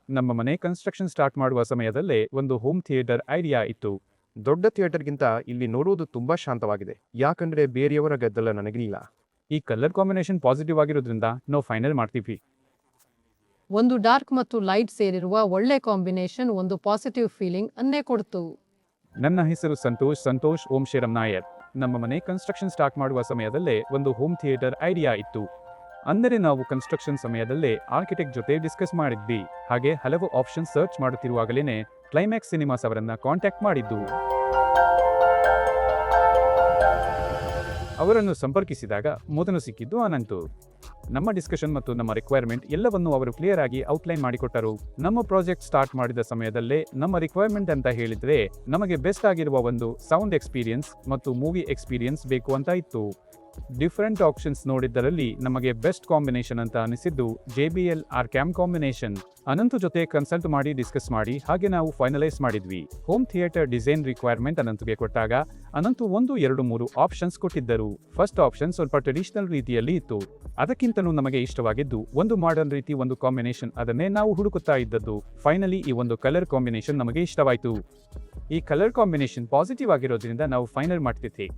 ನಮ್ಮ ಮನೆ construction start ಮಾಡುವ ಸಮಯದಲ್ಲೇ ಒಂದು ಹೋಮ್ ಥಿಯೇಟರ್ ಐಡಿಯಾ ಇತ್ತು. ದೊಡ್ಡ ಥಿಯೇಟರ್ಗಿಂತ ಇಲ್ಲಿ ನೋಡುವುದು ತುಂಬಾ ಶಾಂತವಾಗಿದೆ, ಯಾಕಂದ್ರೆ ಬೇರೆಯವರ ಗದ್ದಲ ನನಗಿಲ್ಲ. ಈ ಕಲರ್ ಕಾಂಬಿನೇಷನ್ ಪಾಸಿಟಿವ್ ಆಗಿರೋದ್ರಿಂದ ನಾವು ಫೈನಲ್ ಮಾಡ್ತೀವಿ. ಒಂದು ಡಾರ್ಕ್ ಮತ್ತು ಲೈಟ್ ಸೇರಿರುವ ಒಳ್ಳೆ ಕಾಂಬಿನೇಷನ್ ಒಂದು ಪಾಸಿಟಿವ್ ಫೀಲಿಂಗ್ ಅನ್ನೇ ಕೊಡ್ತು. ನನ್ನ ಹೆಸರು ಸಂತೋಷ್ ಓಂ ಶೇರಂ ನಾಯರ್. ನಮ್ಮ ಮನೆ ಕನ್ಸ್ಟ್ರಕ್ಷನ್ ಸ್ಟಾರ್ಟ್ ಮಾಡುವ ಸಮಯದಲ್ಲೇ ಒಂದು ಹೋಮ್ ಥಿಯೇಟರ್ ಐಡಿಯಾ ಇತ್ತು. ಅಂದರೆ ನಾವು ಕನ್ಸ್ಟ್ರಕ್ಷನ್ ಸಮಯದಲ್ಲೇ ಆರ್ಕಿಟೆಕ್ಟ್ ಜೊತೆ ಡಿಸ್ಕಸ್ ಮಾಡಿದ್ವಿ. ಹಾಗೆ ಹಲವು ಆಪ್ಷನ್ ಸರ್ಚ್ ಮಾಡುತ್ತಿರುವಾಗಲೇ ಕ್ಲೈಮ್ಯಾಕ್ಸ್ ಸಿನಿಮಾಸ್ ಅವರನ್ನ ಕಾಂಟ್ಯಾಕ್ಟ್ ಮಾಡಿದ್ದು. ಅವರನ್ನು ಸಂಪರ್ಕಿಸಿದಾಗ ಮೊದಲು ಸಿಕ್ಕಿದ್ದು ಅನಂತು. ನಮ್ಮ ಡಿಸ್ಕಷನ್ ಮತ್ತು ನಮ್ಮ ರಿಕ್ವೈರ್ಮೆಂಟ್ ಎಲ್ಲವನ್ನೂ ಅವರು ಕ್ಲಿಯರ್ ಆಗಿ ಔಟ್ಲೈನ್ ಮಾಡಿಕೊಟ್ಟರು. ನಮ್ಮ ಪ್ರಾಜೆಕ್ಟ್ ಸ್ಟಾರ್ಟ್ ಮಾಡಿದ ಸಮಯದಲ್ಲೇ ನಮ್ಮ ರಿಕ್ವೈರ್ಮೆಂಟ್ ಅಂತ ಹೇಳಿದ್ರೆ ನಮಗೆ ಬೆಸ್ಟ್ ಆಗಿರುವ ಒಂದು ಸೌಂಡ್ ಎಕ್ಸ್ಪೀರಿಯನ್ಸ್ ಮತ್ತು ಮೂವಿ ಎಕ್ಸ್ಪೀರಿಯನ್ಸ್ ಬೇಕು ಅಂತ ಇತ್ತು. ಡಿಫರೆಂಟ್ ಆಪ್ಷನ್ಸ್ ನೋಡಿದ್ದರಲ್ಲಿ ನಮಗೆ ಬೆಸ್ಟ್ ಕಾಂಬಿನೇಷನ್ ಅಂತ ಅನಿಸಿದ್ದು JBL Arcam ಕಾಂಬಿನೇಷನ್. ಅನಂತು ಜೊತೆ ಕನ್ಸಲ್ಟ್ ಮಾಡಿ ಡಿಸ್ಕಸ್ ಮಾಡಿ ಹಾಗೆ ನಾವು ಫೈನಲೈಸ್ ಮಾಡಿದ್ವಿ. ಹೋಮ್ ಥಿಯೇಟರ್ ಡಿಸೈನ್ ರಿಕ್ವೈರ್ಮೆಂಟ್ ಅನಂತುಗೆ ಕೊಟ್ಟಾಗ ಅನಂತು 1, 2, 3 ಆಪ್ಷನ್ಸ್ ಕೊಟ್ಟಿದ್ದರು. ಫಸ್ಟ್ ಆಪ್ಷನ್ ಸ್ವಲ್ಪ ಟ್ರೆಡಿಷನಲ್ ರೀತಿಯಲ್ಲಿ ಇತ್ತು. ಅದಕ್ಕಿಂತಲೂ ನಮಗೆ ಇಷ್ಟವಾಗಿದ್ದು ಒಂದು ಮಾಡರ್ನ್ ರೀತಿ ಒಂದು ಕಾಂಬಿನೇಷನ್, ಅದನ್ನೇ ನಾವು ಹುಡುಕುತ್ತಾ ಇದ್ದದ್ದು. ಫೈನಲಿ ಈ ಒಂದು ಕಲರ್ ಕಾಂಬಿನೇಷನ್ ನಮಗೆ ಇಷ್ಟವಾಯಿತು. ಈ ಕಲರ್ ಕಾಂಬಿನೇಷನ್ ಪಾಸಿಟಿವ್ ಆಗಿರೋದ್ರಿಂದ ನಾವು ಫೈನಲ್ ಮಾಡ್ತಿದ್ವಿ.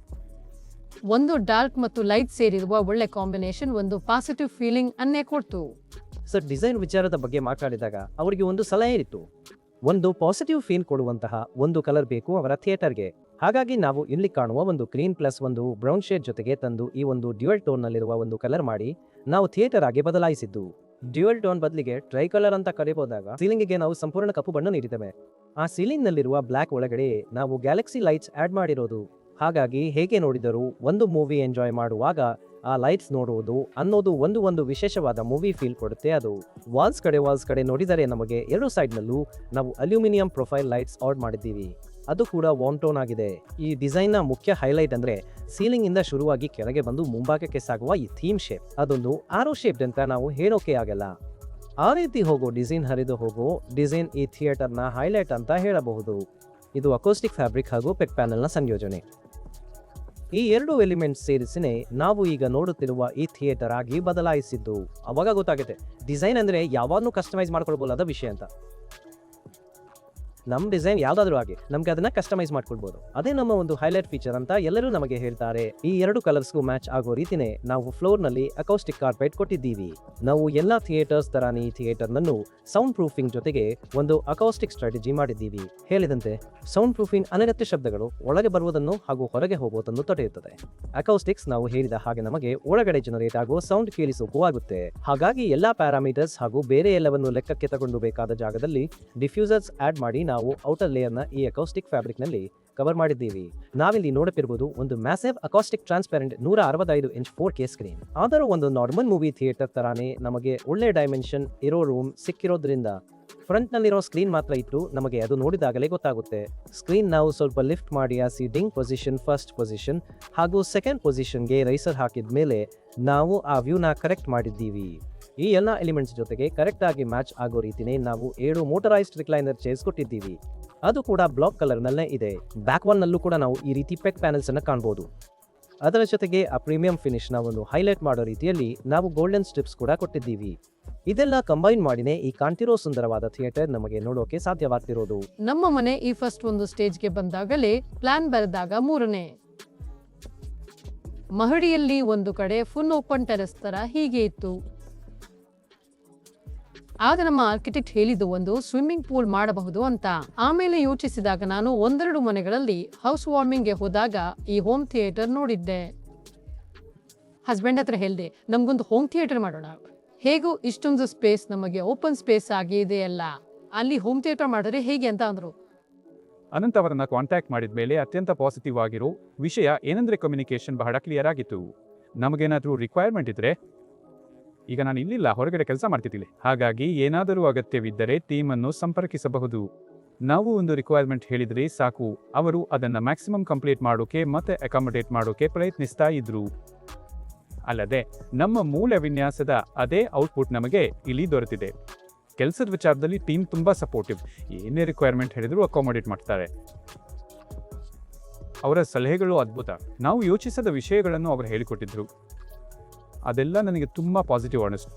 ಒಂದು ಡಾರ್ಕ್ ಮತ್ತು ಲೈಟ್ ಸೇರಿರುವ ಒಳ್ಳೆ ಕಾಂಬಿನೇಷನ್ ಒಂದು ಪಾಸಿಟಿವ್ ಫೀಲಿಂಗ್ ಅನ್ನೇ ಕೊಡ್ತು. ಸರ್, ಡಿಸೈನ್ ವಿಚಾರದ ಬಗ್ಗೆ ಮಾತಾಡಿದಾಗ ಅವರಿಗೆ ಒಂದು ಸಲಹೆ ಇತ್ತು. ಒಂದು ಪಾಸಿಟಿವ್ ಫೀಲ್ ಕೊಡುವಂತಹ ಒಂದು ಕಲರ್ ಬೇಕು ಅವರ ಥಿಯೇಟರ್ಗೆ. ಹಾಗಾಗಿ ನಾವು ಇಲ್ಲಿ ಕಾಣುವ ಒಂದು ಗ್ರೀನ್ ಪ್ಲಸ್ ಒಂದು ಬ್ರೌನ್ ಶೇಡ್ ಜೊತೆಗೆ ತಂದು ಈ ಒಂದು ಡ್ಯುಯಲ್ ಟೋನ್ ನಲ್ಲಿರುವ ಒಂದು ಕಲರ್ ಮಾಡಿ ನಾವು ಥಿಯೇಟರ್ ಆಗಿ ಬದಲಾಯಿಸಿದ್ದು. ಡ್ಯುಯಲ್ ಟೋನ್ ಬದಲಿಗೆ ಟ್ರೈ ಕಲರ್ ಅಂತ ಕರೆಯಬಹುದಾಗ ಸೀಲಿಂಗ್ಗೆ ನಾವು ಸಂಪೂರ್ಣ ಕಪ್ಪು ಬಣ್ಣ ನೀಡಿದ್ದೇವೆ. ಆ ಸೀಲಿಂಗ್ ನಲ್ಲಿರುವ ಬ್ಲಾಕ್ ಒಳಗಡೆ ನಾವು ಗ್ಯಾಲಕ್ಸಿ ಲೈಟ್ಸ್ ಆಡ್ ಮಾಡಿರೋದು. ಹಾಗಾಗಿ ಹೇಗೆ ನೋಡಿದರೂ ಒಂದು ಮೂವಿ ಎಂಜಾಯ್ ಮಾಡುವಾಗ ಆ ಲೈಟ್ಸ್ ನೋಡುವುದು ಅನ್ನೋದು ಒಂದು ವಿಶೇಷವಾದ ಮೂವಿ ಫೀಲ್ ಕೊಡುತ್ತೆ. ಅದು ವಾಲ್ಸ್ ಕಡೆ ನೋಡಿದರೆ ನಮಗೆ ಎರಡು ಸೈಡ್ನಲ್ಲೂ ನಾವು ಅಲ್ಯೂಮಿನಿಯಂ ಪ್ರೊಫೈಲ್ ಲೈಟ್ಸ್ ಆಡ್ ಮಾಡಿದ್ದೀವಿ. ಅದು ಕೂಡ ವಾರ್ಮ್ ಟೋನ್ ಆಗಿದೆ. ಈ ಡಿಸೈನ್ನ ಮುಖ್ಯ ಹೈಲೈಟ್ ಅಂದ್ರೆ ಸೀಲಿಂಗ್ ಇಂದ ಶುರುವಾಗಿ ಕೆಳಗೆ ಬಂದು ಮುಂಭಾಗಕ್ಕೆ ಸಾಗುವ ಈ ಥೀಮ್ ಶೇಪ್. ಅದೊಂದು ಆರೋ ಶೇಪ್ ಅಂತ ನಾವು ಹೇಳೋಕೆ ಆಗಲ್ಲ. ಆ ರೀತಿ ಹೋಗೋ ಡಿಸೈನ್, ಹರಿದು ಹೋಗೋ ಡಿಸೈನ್ ಈ ಥಿಯೇಟರ್ನ ಹೈಲೈಟ್ ಅಂತ ಹೇಳಬಹುದು. ಇದು ಅಕೋಸ್ಟಿಕ್ ಫ್ಯಾಬ್ರಿಕ್ ಹಾಗೂ ಪೆಕ್ ಪ್ಯಾನೆಲ್ನ ಸಂಯೋಜನೆ. ಈ ಎರಡು ಎಲಿಮೆಂಟ್ಸ್ ಸೇರಿಸಿನೇ ನಾವು ಈಗ ನೋಡುತ್ತಿರುವ ಈ ಥಿಯೇಟರ್ ಆಗಿ ಬದಲಾಯಿಸಿದ್ದು. ಅವಾಗ ಗೊತ್ತಾಗುತ್ತೆ ಡಿಸೈನ್ ಅಂದ್ರೆ ಯಾವಾಗಲೂ ಕಸ್ಟಮೈಸ್ ಮಾಡ್ಕೊಳ್ಬಹುದಾದ ವಿಷಯ ಅಂತ. ನಮ್ಮ ಡಿಸೈನ್ ಯಾವ್ದಾದ್ರು ಆಗಿ ನಮ್ಗೆ ಅದನ್ನ ಕಸ್ಟಮೈಸ್ ಮಾಡ್ಕೊಳ್ಬಹುದು. ಅದೇ ನಮ್ಮ ಒಂದು ಹೈಲೈಟ್ ಫೀಚರ್ ಅಂತ ಎಲ್ಲರೂ ನಮಗೆ ಹೇಳ್ತಾರೆ. ಈ ಎರಡು ಕಲರ್ಸ್ಗೂ ಮ್ಯಾಚ್ ಆಗೋ ರೀತಿನೇ ನಾವು ಫ್ಲೋರ್ ನಲ್ಲಿ ಅಕೌಸ್ಟಿಕ್ ಕಾರ್ಪೆಟ್ ಕೊಟ್ಟಿದ್ದೀವಿ. ನಾವು ಎಲ್ಲಾ ಥಿಯೇಟರ್ಸ್ ತರಾನೇ ಈ ಥಿಯೇಟರ್ ನನ್ನು ಸೌಂಡ್ ಪ್ರೂಫಿಂಗ್ ಜೊತೆಗೆ ಒಂದು ಅಕೌಸ್ಟಿಕ್ ಸ್ಟ್ರಾಟಜಿ ಮಾಡಿದ್ದೀವಿ. ಹೇಳಿದಂತೆ ಸೌಂಡ್ ಪ್ರೂಫಿಂಗ್ ಅನಗತ್ಯ ಶಬ್ದಗಳು ಒಳಗೆ ಬರುವುದನ್ನು ಹಾಗೂ ಹೊರಗೆ ಹೋಗುವುದನ್ನು ತಡೆಯುತ್ತದೆ. ಅಕೌಸ್ಟಿಕ್ಸ್ ನಾವು ಹೇಳಿದ ಹಾಗೆ ನಮಗೆ ಒಳಗಡೆ ಜನರೇಟ್ ಆಗುವ ಸೌಂಡ್ ಕೇಳಿಸೋಕು ಆಗುತ್ತೆ. ಹಾಗಾಗಿ ಎಲ್ಲಾ ಪ್ಯಾರಾಮೀಟರ್ಸ್ ಹಾಗೂ ಬೇರೆ ಎಲ್ಲವನ್ನು ಲೆಕ್ಕಕ್ಕೆ ತಗೊಂಡು ಬೇಕಾದ ಜಾಗದಲ್ಲಿ ಡಿಫ್ಯೂಸರ್ಸ್ ಆಡ್ ಮಾಡಿ ನಾವು ಔಟರ್ ಲೇಯರ್ನ ಈ ಅಕೌಸ್ಟಿಕ್ ಫ್ಯಾಬ್ರಿಕ್ ನಲ್ಲಿ ಕವರ್ ಮಾಡಿದ್ದೀವಿ. ನಾವಿಲ್ಲಿ ನೋಡುತ್ತಿರುವುದು ಒಂದು massive acoustic transparent 165 inch 4K screen. ಆದರೂ ಒಂದು ನಾರ್ಮಲ್ ಮೂವಿ ಥಿಯೇಟರ್ ತರಾನೇ ನಮಗೆ ಒಳ್ಳೆ ಡೈಮೆನ್ಷನ್ ಇರೋ ರೂಮ್ ಸಿಕ್ಕಿರೋದ್ರಿಂದ ಫ್ರಂಟ್ ನಲ್ಲಿರೋ ಸ್ಕ್ರೀನ್ ಮಾತ್ರ ಇಟ್ಟು ನಮಗೆ ಅದು ನೋಡಿದಾಗಲೇ ಗೊತ್ತಾಗುತ್ತೆ. ಸ್ಕ್ರೀನ್ ನಾವು ಸ್ವಲ್ಪ ಲಿಫ್ಟ್ ಮಾಡಿ ಆ ಸೀಟಿಂಗ್ ಪೊಸಿಷನ್, ಫಸ್ಟ್ ಪೊಸಿಷನ್ ಹಾಗೂ ಸೆಕೆಂಡ್ ಪೊಸಿಷನ್ಗೆ ರೈಸರ್ ಹಾಕಿದ ಮೇಲೆ ನಾವು ಆ ವ್ಯೂನ ಕರೆಕ್ಟ್ ಮಾಡಿದ್ದೀವಿ. ಈ ಎಲ್ಲ ಎಲಿಮೆಂಟ್ಸ್ ಜೊತೆಗೆ ಕರೆಕ್ಟ್ ಆಗಿ ಮ್ಯಾಚ್ ಆಗೋ ರೀತಿನೇ ನಾವು 7 ಮೋಟರೈಸ್ಡ್ ರಿಕ್ಲೈನರ್ ಚೇರ್ಸ್ ಕೊಟ್ಟಿದ್ದೀವಿ. ಅದು ಕೂಡ ಬ್ಲಾಕ್ ಕಲರ್ ನಲ್ಲೇ ಇದೆ. ಬ್ಯಾಕ್ ಒನ್ ನಲ್ಲೂ ಕೂಡ ನಾವು ಈ ರೀತಿ ಪೆಕ್ ಪ್ಯಾನೆಲ್ಸ್ ಅನ್ನು ಕಾಣಬಹುದು. ಅದರ ಜೊತೆಗೆ ಆ ಪ್ರೀಮಿಯಂ ಫಿನಿಶ್ ನ ಒಂದು ಹೈಲೈಟ್ ಮಾಡೋ ರೀತಿಯಲ್ಲಿ ನಾವು ಗೋಲ್ಡನ್ ಸ್ಟ್ರಿಪ್ಸ್ ಕೂಡ ಕೊಟ್ಟಿದ್ದೀವಿ. ಇದೆಲ್ಲ ಕಂಬೈನ್ ಮಾಡಿನೇ ಈ ಕಾಣ್ತಿರೋ ಸುಂದರವಾದ ಥಿಯೇಟರ್ ನಮಗೆ ನೋಡೋಕೆ ಸಾಧ್ಯವಾಗ್ತಿರೋದು. ನಮ್ಮ ಮನೆ ಈ ಫಸ್ಟ್ ಒಂದು ಸ್ಟೇಜ್ಗೆ ಬಂದಾಗಲೇ ಪ್ಲಾನ್ ಬರೆದಾಗ 3ನೇ ಮಹಡಿಯಲ್ಲಿ ಒಂದು ಕಡೆ ಫುಲ್ ಓಪನ್ ಟೆರೆಸ್ ತರ ಹೀಗೆ ಇತ್ತು. ಆಗ ನಮ್ಮ ಆರ್ಕಿಟೆಕ್ಟ್ ಹೇಳಿದ್ದು ಒಂದು ಸ್ವಿಮ್ಮಿಂಗ್ ಪೂಲ್ ಮಾಡಬಹುದು ಅಂತ. ಆಮೇಲೆ ಯೋಚಿಸಿದಾಗ ನಾನು 1-2 ಮನೆಗಳಲ್ಲಿ ಹೌಸ್ ವಾರ್ಮಿಂಗ್ಗೆ ಹೋದಾಗ ಈ ಹೋಮ್ ಥಿಯೇಟರ್ ನೋಡಿದ್ದೆ. ಹಸ್ಬೆಂಡ್ ಹತ್ರ ಹೇಳಿದೆ, ನಮ್ಗೊಂದು ಹೋಮ್ ಥಿಯೇಟರ್ ಮಾಡೋಣ. ಹೇಗೂ ಇಷ್ಟೊಂದು ಸ್ಪೇಸ್ ನಮಗೆ ಓಪನ್ ಸ್ಪೇಸ್ ಆಗಿ ಇದೆಯಲ್ಲ, ಅಲ್ಲಿ ಹೋಮ್ ಥಿಯೇಟರ್ ಮಾಡಿದ್ರೆ ಹೇಗೆ ಅಂತ ಅಂದ್ರು. ಅನಂತ್ ಅವರನ್ನ ಕಾಂಟ್ಯಾಕ್ಟ್ ಮಾಡಿದ ಮೇಲೆ ಅತ್ಯಂತ ಪಾಸಿಟಿವ್ ಆಗಿರೋ ವಿಷಯ ಏನಂದ್ರೆ ಕಮ್ಯುನಿಕೇಶನ್ ಬಹಳ ಕ್ಲಿಯರ್ ಆಗಿತ್ತು. ನಮಗೇನಾದ್ರೂ ರಿಕ್ವೈರ್ಮೆಂಟ್ ಇದ್ರೆ, ಈಗ ನಾನು ಇಲ್ಲಿಲ್ಲ, ಹೊರಗಡೆ ಕೆಲಸ ಮಾಡ್ತಿದ್ದಿಲ್ಲ, ಹಾಗಾಗಿ ಏನಾದರೂ ಅಗತ್ಯವಿದ್ದರೆ ಟೀಮ್ ಅನ್ನು ಸಂಪರ್ಕಿಸಬಹುದು. ನಾವು ಒಂದು ರಿಕ್ವೈರ್ಮೆಂಟ್ ಹೇಳಿದ್ರೆ ಸಾಕು, ಅವರು ಅದನ್ನ ಮ್ಯಾಕ್ಸಿಮಮ್ ಕಂಪ್ಲೀಟ್ ಮಾಡೋಕೆ ಮತ್ತೆ ಅಕಾಮಡೇಟ್ ಮಾಡೋಕೆ ಪ್ರಯತ್ನಿಸ್ತಾ ಇದ್ರು. ಅಲ್ಲದೆ ನಮ್ಮ ಮೂಲ ವಿನ್ಯಾಸದ ಅದೇ ಔಟ್ಪುಟ್ ನಮಗೆ ಇಲ್ಲಿ ದೊರೆತಿದೆ. ಕೆಲಸದ ವಿಚಾರದಲ್ಲಿ ಟೀಮ್ ತುಂಬಾ ಸಪೋರ್ಟಿವ್. ಏನೇ ರಿಕ್ವೈರ್ಮೆಂಟ್ ಹೇಳಿದ್ರು ಅಕಾಮಡೇಟ್ ಮಾಡ್ತಾರೆ. ಅವರ ಸಲಹೆಗಳು ಅದ್ಭುತ. ನಾವು ಯೋಚಿಸದ ವಿಷಯಗಳನ್ನು ಅವರು ಹೇಳಿಕೊಟ್ಟಿದ್ರು. ಅದೆಲ್ಲ ನನಗೆ ತುಂಬಾ ಪಾಸಿಟಿವ್ ಅನಿಸ್ತು.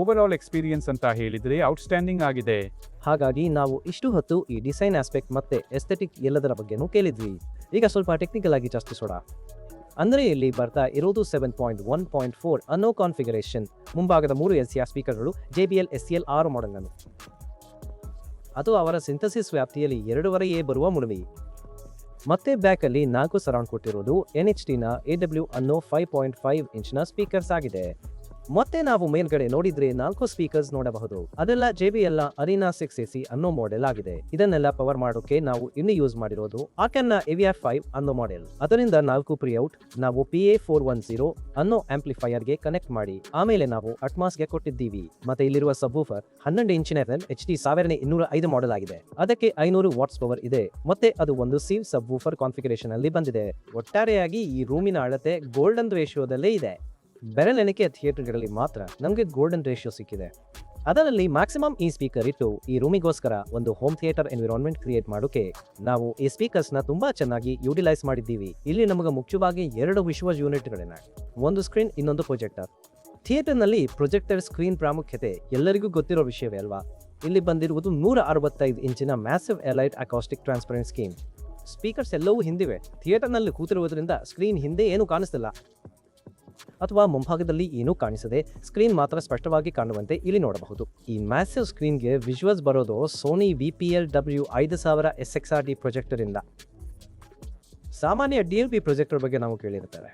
ಓವರ್ ಆಲ್ ಎಕ್ಸ್ಪೀರಿಯನ್ಸ್ ಅಂತ ಹೇಳಿದ್ರೆ ಔಟ್ಸ್ಟ್ಯಾಂಡಿಂಗ್ ಆಗಿದೆ. ಹಾಗಾಗಿ ನಾವು ಇಷ್ಟು ಹೊತ್ತು ಈ ಡಿಸೈನ್ ಆಸ್ಪೆಕ್ಟ್ ಮತ್ತೆ ಎಸ್ಥೆಟಿಕ್ ಎಲ್ಲದರ ಬಗ್ಗೆನೂ ಕೇಳಿದ್ವಿ. ಈಗ ಸ್ವಲ್ಪ ಟೆಕ್ನಿಕಲ್ ಆಗಿ ಚರ್ಚಿಸೋಣ. ಅಂದರೆ ಇಲ್ಲಿ ಬರ್ತಾ ಇರೋದು 7.1.4 ಅನ್ನೋ ಕಾನ್ಫಿಗರೇಷನ್, ಮುಂಭಾಗದ 3 LCR ಸ್ಪೀಕರ್ಗಳು JBL SCL 6 ಮಾಡೆಲ್ ಅನ್ನು, ಅದು ಅವರ ಸಿಂಥಸಿಸ್ ವ್ಯಾಪ್ತಿಯಲ್ಲಿ 2.5A ಬರುವ ಮುಳುವಿ. ಮತ್ತೆ ಬ್ಯಾಕ್ ಅಲ್ಲಿ 4 ಸರೌಂಡ್ ಕೊಟ್ಟಿರೋದು NHTನ AW ಅನ್ನೋ 5.5 ಇಂಚ್ನ ಸ್ಪೀಕರ್ಸ್ ಆಗಿದೆ. ಮತ್ತೆ ನಾವು ಮೇಲ್ಗಡೆ ನೋಡಿದ್ರೆ 4 ಸ್ಪೀಕರ್ಸ್ ನೋಡಬಹುದು. ಅದೆಲ್ಲ JBL ಅರೀನಾ 6AC ಅನ್ನೋ ಮಾಡೆಲ್ ಆಗಿದೆ. ಇದನ್ನೆಲ್ಲ ಪವರ್ ಮಾಡೋಕೆ ನಾವು ಇನ್ನು ಯೂಸ್ ಮಾಡಿರೋದು ಆರ್ಕ್ಯಾನ್ನ AVR 5 ಅನ್ನೋ ಮಾಡೆಲ್. ಅದರಿಂದ 4 ಪ್ರಿಔಟ್ ನಾವು PA410 ಅನ್ನೋ ಆಂಪ್ಲಿಫೈಯರ್ಗೆ ಕನೆಕ್ಟ್ ಮಾಡಿ ಆಮೇಲೆ ನಾವು ಅಟ್ಮಾಸ್ಗೆ ಕೊಟ್ಟಿದ್ದೀವಿ. ಮತ್ತೆ ಇಲ್ಲಿರುವ ಸಬ್ವೂಫರ್ 12 ಇಂಚಿನ FM HD 1205 ಮಾಡೆಲ್ ಆಗಿದೆ. ಅದಕ್ಕೆ 500 ವಾಟ್ಸ್ ಪವರ್ ಇದೆ. ಮತ್ತೆ ಅದು ಒಂದು ಸೀವ್ ಸಬ್ವೂಫರ್ ಕಾನ್ಫಿಗರೇಷನ್ ಅಲ್ಲಿ ಬಂದಿದೆ. ಒಟ್ಟಾರೆಯಾಗಿ ಈ ರೂಮಿನ ಅಳತೆ ಗೋಲ್ಡನ್ ರೇಷಿಯೋದಲ್ಲೇ ಇದೆ. ಬೆರಳೆಣಿಕೆ ಥಿಯೇಟರ್ಗಳಲ್ಲಿ ಮಾತ್ರ ನಮಗೆ ಗೋಲ್ಡನ್ ರೇಷಿಯೋ ಸಿಕ್ಕಿದೆ. ಅದರಲ್ಲಿ ಮ್ಯಾಕ್ಸಿಮಮ್ ಈ ಸ್ಪೀಕರ್ ಇಟ್ಟು ಈ ರೂಮಿಗೋಸ್ಕರ ಒಂದು ಹೋಮ್ ಥಿಯೇಟರ್ ಎನ್ವಿರಾನ್ಮೆಂಟ್ ಕ್ರಿಯೇಟ್ ಮಾಡೋಕೆ ನಾವು ಈ ಸ್ಪೀಕರ್ಸ್ನ ತುಂಬಾ ಚೆನ್ನಾಗಿ ಯುಟಿಲೈಸ್ ಮಾಡಿದ್ದೀವಿ. ಇಲ್ಲಿ ನಮಗೆ ಮುಖ್ಯವಾಗಿ 2 ವಿಶ್ವ ಯೂನಿಟ್ಗಳಿವೆ, ಒಂದು ಸ್ಕ್ರೀನ್, ಇನ್ನೊಂದು ಪ್ರೊಜೆಕ್ಟರ್. ಥಿಯೇಟರ್ನಲ್ಲಿ ಪ್ರೊಜೆಕ್ಟರ್ ಸ್ಕ್ರೀನ್ ಪ್ರಾಮುಖ್ಯತೆ ಎಲ್ಲರಿಗೂ ಗೊತ್ತಿರೋ ವಿಷಯವೇ ಅಲ್ವಾ. ಇಲ್ಲಿ ಬಂದಿರುವುದು 165 ಇಂಚಿನ massive elite acoustic transparent screen. Speakers ಎಲ್ಲವೂ ಹಿಂದಿವೆ. ಥಿಯೇಟರ್ನಲ್ಲಿ ಕೂತಿರುವುದರಿಂದ ಸ್ಕ್ರೀನ್ ಹಿಂದೆ ಏನೂ ಕಾಣಿಸ್ತಿಲ್ಲ ಅಥವಾ ಮುಂಭಾಗದಲ್ಲಿ ಏನೂ ಕಾಣಿಸದೆ ಸ್ಕ್ರೀನ್ ಮಾತ್ರ ಸ್ಪಷ್ಟವಾಗಿ ಕಾಣುವಂತೆ ಇಲ್ಲಿ ನೋಡಬಹುದು. ಈ ಮ್ಯಾಸಿವ್ ಸ್ಕ್ರೀನ್ಗೆ ವಿಜುವಲ್ಸ್ ಬರೋದು ಸೋನಿ VPLW 5000 SXRD ಪ್ರೊಜೆಕ್ಟರ್ ಇಂದ. ಸಾಮಾನ್ಯ DLP ಪ್ರೊಜೆಕ್ಟರ್ ಬಗ್ಗೆ ನಾವು ಕೇಳಿರುತ್ತೇವೆ.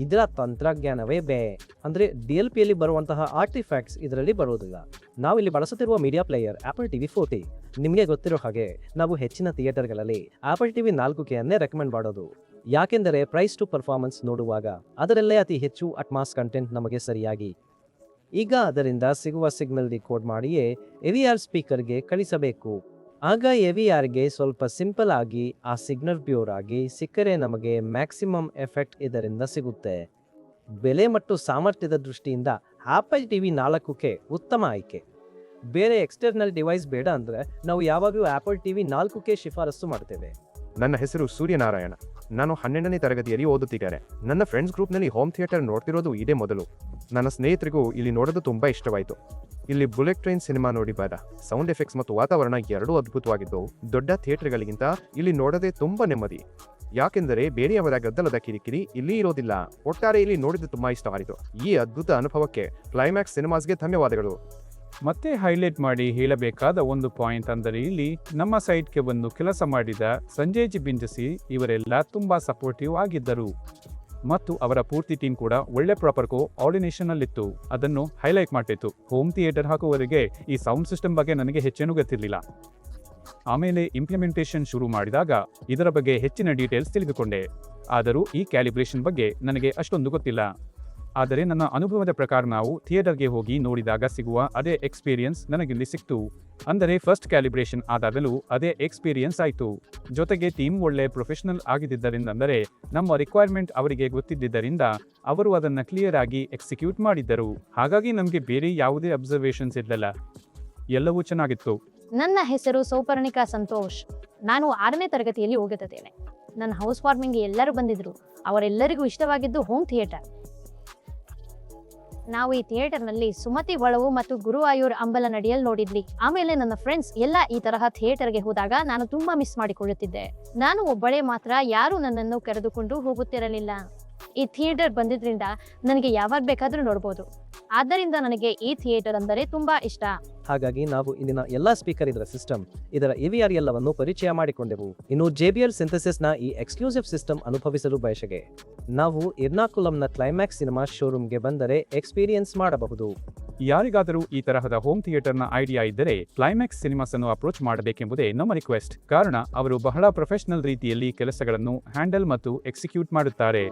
ಇದರ ತಂತ್ರಜ್ಞಾನವೇ ಅಂದ್ರೆ DLPಯಲ್ಲಿ ಬರುವಂತಹ ಆರ್ಟಿಫ್ಯಾಕ್ಟ್ಸ್ ಇದರಲ್ಲಿ ಬರೋದಿಲ್ಲ. ನಾವು ಇಲ್ಲಿ ಬಳಸುತ್ತಿರುವ media player Apple TV 4K. ನಿಮಗೆ ಗೊತ್ತಿರೋ ಹಾಗೆ ನಾವು ಹೆಚ್ಚಿನ ಥಿಯೇಟರ್ಗಳಲ್ಲಿ Apple TV 4K ಅನ್ನೇ ರೆಕಮೆಂಡ್ ಮಾಡೋದು. ಯಾಕೆಂದರೆ ಪ್ರೈಸ್ ಟು ಪರ್ಫಾರ್ಮೆನ್ಸ್ ನೋಡುವಾಗ ಅದರಲ್ಲೇ ಅತಿ ಹೆಚ್ಚು ಅಟ್ಮಾಸ್ ಕಂಟೆಂಟ್ ನಮಗೆ ಸರಿಯಾಗಿ. ಈಗ ಅದರಿಂದ ಸಿಗುವ ಸಿಗ್ನಲ್ ಡಿಕೋಡ್ ಮಾಡಿಯೇ AVR ಸ್ಪೀಕರ್ಗೆ ಕಳಿಸಬೇಕು. ಆಗ AVRಗೆ ಸ್ವಲ್ಪ ಸಿಂಪಲ್ ಆಗಿ ಆ ಸಿಗ್ನಲ್ ಪ್ಯೂರ್ ಆಗಿ ಸಿಕ್ಕರೆ ನಮಗೆ ಮ್ಯಾಕ್ಸಿಮಮ್ ಎಫೆಕ್ಟ್ ಇದರಿಂದ ಸಿಗುತ್ತೆ. ಬೆಲೆ ಮತ್ತು ಸಾಮರ್ಥ್ಯದ ದೃಷ್ಟಿಯಿಂದ Apple TV 4K ಉತ್ತಮ ಆಯ್ಕೆ. ಬೇರೆ ಎಕ್ಸ್ಟರ್ನಲ್ ಡಿವೈಸ್ ಬೇಡ ಅಂದರೆ ನಾವು ಯಾವಾಗಲೂ Apple TV 4K ಶಿಫಾರಸು ಮಾಡ್ತೇವೆ. ನನ್ನ ಹೆಸರು ಸೂರ್ಯನಾರಾಯಣ. ನಾನು 12ನೇ ತರಗತಿಯಲ್ಲಿ ಓದುತ್ತಿದ್ದೇನೆ. ನನ್ನ ಫ್ರೆಂಡ್ಸ್ ಗ್ರೂಪ್ನಲ್ಲಿ ಹೋಮ್ ಥಿಯೇಟರ್ ನೋಡ್ತಿರೋದು ಇದೇ ಮೊದಲು. ನನ್ನ ಸ್ನೇಹಿತರಿಗೂ ಇಲ್ಲಿ ನೋಡೋದು ತುಂಬಾ ಇಷ್ಟವಾಯಿತು. ಇಲ್ಲಿ ಬುಲೆಟ್ ಟ್ರೈನ್ ಸಿನಿಮಾ ನೋಡಿ ಬಾರ ಸೌಂಡ್ ಎಫೆಕ್ಟ್ಸ್ ಮತ್ತು ವಾತಾವರಣ ಎರಡೂ ಅದ್ಭುತವಾಗಿದ್ದು ದೊಡ್ಡ ಥಿಯೇಟರ್ಗಳಿಗಿಂತ ಇಲ್ಲಿ ನೋಡೋದೇ ತುಂಬಾ ನೆಮ್ಮದಿ. ಯಾಕೆಂದರೆ ಬೇರೆಯವರ ಗದ್ದಲದ ಕಿರಿಕಿರಿ ಇಲ್ಲಿ ಇರೋದಿಲ್ಲ. ಒಟ್ಟಾರೆ ಇಲ್ಲಿ ನೋಡಿದ್ದು ತುಂಬಾ ಇಷ್ಟವಾಯಿತು. ಈ ಅದ್ಭುತ ಅನುಭವಕ್ಕೆ ಕ್ಲೈಮ್ಯಾಕ್ಸ್ ಸಿನಿಮಾಸ್ಗೆ ಧನ್ಯವಾದಗಳು. ಮತ್ತೆ ಹೈಲೈಟ್ ಮಾಡಿ ಹೇಳಬೇಕಾದ ಒಂದು ಪಾಯಿಂಟ್ ಅಂದರೆ ಇಲ್ಲಿ ನಮ್ಮ ಸೈಟ್ಗೆ ಬಂದು ಕೆಲಸ ಮಾಡಿದ ಸಂಜಯ್ ಜಿಬಿಂಜಸಿ ಇವರೆಲ್ಲ ತುಂಬಾ ಸಪೋರ್ಟಿವ್ ಆಗಿದ್ದರು ಮತ್ತು ಅವರ ಪೂರ್ತಿ ಟೀಮ್ ಕೂಡ ಒಳ್ಳೆ ಪ್ರಾಪರ್ ಕೋಆರ್ಡಿನೇಷನ್ ಅಲ್ಲಿತ್ತು. ಅದನ್ನು ಹೈಲೈಟ್ ಮಾಡ್ತಿತ್ತು. ಹೋಮ್ ಥಿಯೇಟರ್ ಹಾಕುವವರೆಗೆ ಈ ಸೌಂಡ್ ಸಿಸ್ಟಮ್ ಬಗ್ಗೆ ನನಗೆ ಹೆಚ್ಚೇನೂ ಗೊತ್ತಿರಲಿಲ್ಲ. ಆಮೇಲೆ ಇಂಪ್ಲಿಮೆಂಟೇಷನ್ ಶುರು ಮಾಡಿದಾಗ ಇದರ ಬಗ್ಗೆ ಹೆಚ್ಚಿನ ಡೀಟೇಲ್ಸ್ ತಿಳಿದುಕೊಂಡೆ. ಆದರೂ ಈ ಕ್ಯಾಲಿಬ್ರೇಷನ್ ಬಗ್ಗೆ ನನಗೆ ಅಷ್ಟೊಂದು ಗೊತ್ತಿಲ್ಲ. ಆದರೆ ನನ್ನ ಅನುಭವದ ಪ್ರಕಾರ ನಾವು ಥಿಯೇಟರ್ಗೆ ಹೋಗಿ ನೋಡಿದಾಗ ಸಿಗುವ ಅದೇ ಎಕ್ಸ್ಪೀರಿಯನ್ಸ್ ನನಗಿಲ್ಲಿ ಸಿಕ್ತು. ಅಂದರೆ ಫಸ್ಟ್ ಕ್ಯಾಲಿಬ್ರೇಷನ್ ಆದಾಗಲೂ ಅದೇ ಎಕ್ಸ್ಪೀರಿಯನ್ಸ್ ಆಯಿತು. ಜೊತೆಗೆ ಟೀಮ್ ಒಳ್ಳೆ ಪ್ರೊಫೆಷನಲ್ ಆಗಿದ್ದರಿಂದ, ಅಂದರೆ ನಮ್ಮ ರಿಕ್ವೈರ್ಮೆಂಟ್ ಅವರಿಗೆ ಗೊತ್ತಿದ್ದರಿಂದ ಅವರು ಅದನ್ನು ಕ್ಲಿಯರ್ ಆಗಿ ಎಕ್ಸಿಕ್ಯೂಟ್ ಮಾಡಿದ್ದರು. ಹಾಗಾಗಿ ನಮಗೆ ಬೇರೆ ಯಾವುದೇ ಅಬ್ಸರ್ವೇಷನ್ಸ್ ಇರಲಿಲ್ಲ. ಎಲ್ಲವೂ ಚೆನ್ನಾಗಿತ್ತು. ನನ್ನ ಹೆಸರು ಸೌಪರ್ಣಿಕಾ ಸಂತೋಷ್. ನಾನು 6ನೇ ತರಗತಿಯಲ್ಲಿ ಓದುತ್ತಿದ್ದೇನೆ. ನನ್ನ ಹೌಸ್ ವಾರ್ಮಿಂಗ್ಗೆ ಎಲ್ಲರೂ ಬಂದಿದ್ರು. ಅವರೆಲ್ಲರಿಗೂ ಇಷ್ಟವಾಗಿದ್ದು ಹೋಮ್ ಥಿಯೇಟರ್. ನಾವು ಈ ಥಿಯೇಟರ್ನಲ್ಲಿ ಸುಮತಿ ಒಳವು ಮತ್ತು ಗುರುವಾಯೂರ್ ಅಂಬಲನಡಿಯಲ್ಲಿ ನೋಡಿದ್ವಿ. ಆಮೇಲೆ ನನ್ನ ಫ್ರೆಂಡ್ಸ್ ಎಲ್ಲ ಈ ತರಹ ಥಿಯೇಟರ್ಗೆ ಹೋದಾಗ ನಾನು ತುಂಬಾ ಮಿಸ್ ಮಾಡಿಕೊಳ್ಳುತ್ತಿದ್ದೆ. ನಾನು ಒಬ್ಬಳೇ ಮಾತ್ರ, ಯಾರು ನನ್ನನ್ನು ಕರೆದುಕೊಂಡು ಹೋಗುತ್ತಿರಲಿಲ್ಲ. ಈ ಥಿಯೇಟರ್ ಬಂದಿದ್ರಿಂದ ನನಗೆ ಯಾವಾಗ ಬೇಕಾದ್ರೂ ನೋಡ್ಬೋದು. ಆದ್ದರಿಂದ ನನಗೆ ಈ ಥಿಯೇಟರ್ ಅಂದರೆ ತುಂಬಾ ಇಷ್ಟ. ಹಾಗಾಗಿ ನಾವು ಇಂದಿನ ಎಲ್ಲಾ ಸ್ಪೀಕರ್ ಇದರ ಸಿಸ್ಟಮ್, ಇದರ AVR ಎಲ್ಲವನ್ನು ಪರಿಚಯ ಮಾಡಿಕೊಂಡೆವು. ಇನ್ನು JBL ಸಿಂಥಸಿಸ್ನ ಈ ಎಕ್ಸ್ಕ್ಲೂಸಿವ್ ಸಿಸ್ಟಮ್ ಅನುಭವಿಸಲು ಬಯಸಗೆ ನಾವು ಎರ್ನಾಕುಲಂನ ಕ್ಲೈಮ್ಯಾಕ್ಸ್ ಸಿನಿಮಾ ಶೋರೂಮ್ಗೆ ಬಂದರೆ ಎಕ್ಸ್ಪೀರಿಯನ್ಸ್ ಮಾಡಬಹುದು. ಯಾರಿಗಾದರೂ ಈ ತರಹದ ಹೋಮ್ ಥಿಯೇಟರ್ನ ಐಡಿಯಾ ಇದ್ದರೆ ಕ್ಲೈಮ್ಯಾಕ್ಸ್ ಸಿನಿಮಾಸ್ ಅನ್ನು ಅಪ್ರೋಚ್ ಮಾಡಬೇಕೆಂಬುದೇ ನಮ್ಮ ರಿಕ್ವೆಸ್ಟ್. ಕಾರಣ ಅವರು ಬಹಳ ಪ್ರೊಫೆಷನಲ್ ರೀತಿಯಲ್ಲಿ ಕೆಲಸಗಳನ್ನು ಹ್ಯಾಂಡಲ್ ಮತ್ತು ಎಕ್ಸಿಕ್ಯೂಟ್ ಮಾಡುತ್ತಾರೆ.